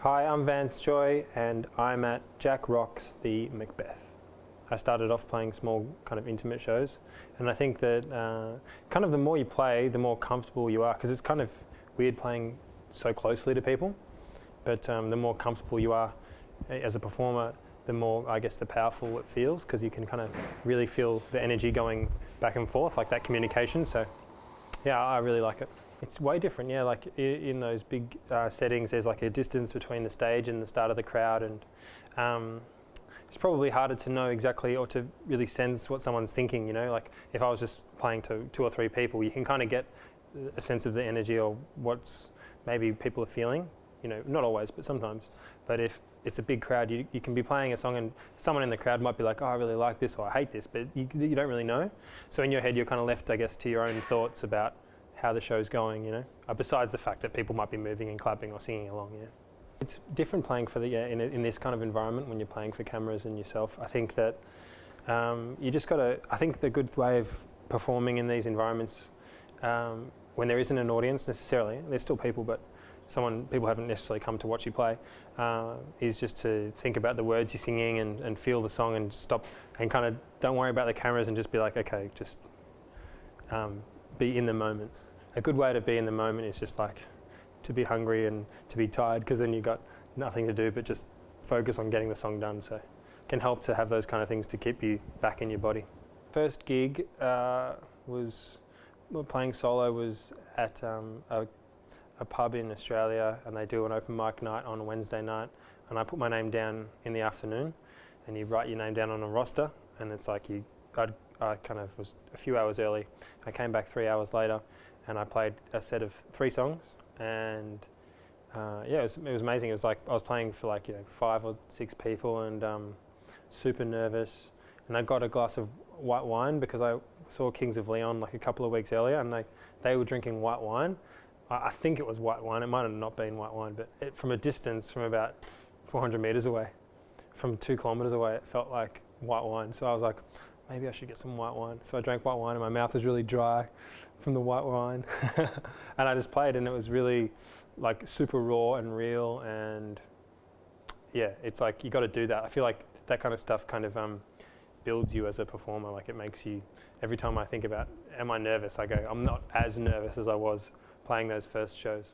Hi, I'm Vance Joy and I'm at Jack Rock's The Macbeth. I started off playing small kind of intimate shows, and I think that kind of the more you play, the more comfortable you are, because it's kind of weird playing so closely to people, but the more comfortable you are as a performer, the more, I guess, the powerful it feels, because you can kind of really feel the energy going back and forth, like that communication. So yeah, I really like it. It's way different, yeah, like in those big settings there's like a distance between the stage and the start of the crowd, and it's probably harder to know exactly or to really sense what someone's thinking, you know, like if I was just playing to 2 or 3 people, you can kind of get a sense of the energy or what's maybe people are feeling, you know, not always, but sometimes. But if it's a big crowd, you can be playing a song and someone in the crowd might be like, oh, I really like this, or I hate this, but you don't really know. So in your head, you're kind of left, I guess, to your own thoughts about how the show's going, you know, besides the fact that people might be moving and clapping or singing along, yeah. It's different playing for in this kind of environment when you're playing for cameras and yourself. I think that you just gotta, I think the good way of performing in these environments, when there isn't an audience necessarily, there's still people, but people haven't necessarily come to watch you play, is just to think about the words you're singing and feel the song and stop and kind of don't worry about the cameras and just be like, okay, just be in the moment. A good way to be in the moment is just like to be hungry and to be tired, because then you've got nothing to do but just focus on getting the song done. So it can help to have those kind of things to keep you back in your body. First gig playing solo was at a pub in Australia, and they do an open mic night on a Wednesday night, and I put my name down in the afternoon, and you write your name down on a roster, and it's like I kind of was a few hours early. I came back 3 hours later and I played a set of 3 songs, and yeah, it was amazing. It was like I was playing for like 5 or 6 people, and super nervous, and I got a glass of white wine because I saw Kings of Leon like a couple of weeks earlier, and they were drinking white wine. I think it was white wine, it might have not been white wine, but from a distance, from about 400 metres away, from 2 kilometres away, it felt like white wine. So I was like, maybe I should get some white wine. So I drank white wine and my mouth was really dry from the white wine. And I just played, and it was really like super raw and real, and yeah, it's like you got to do that. I feel like that kind of stuff kind of builds you as a performer. Like it makes you, every time I think about, am I nervous? I go, I'm not as nervous as I was playing those first shows.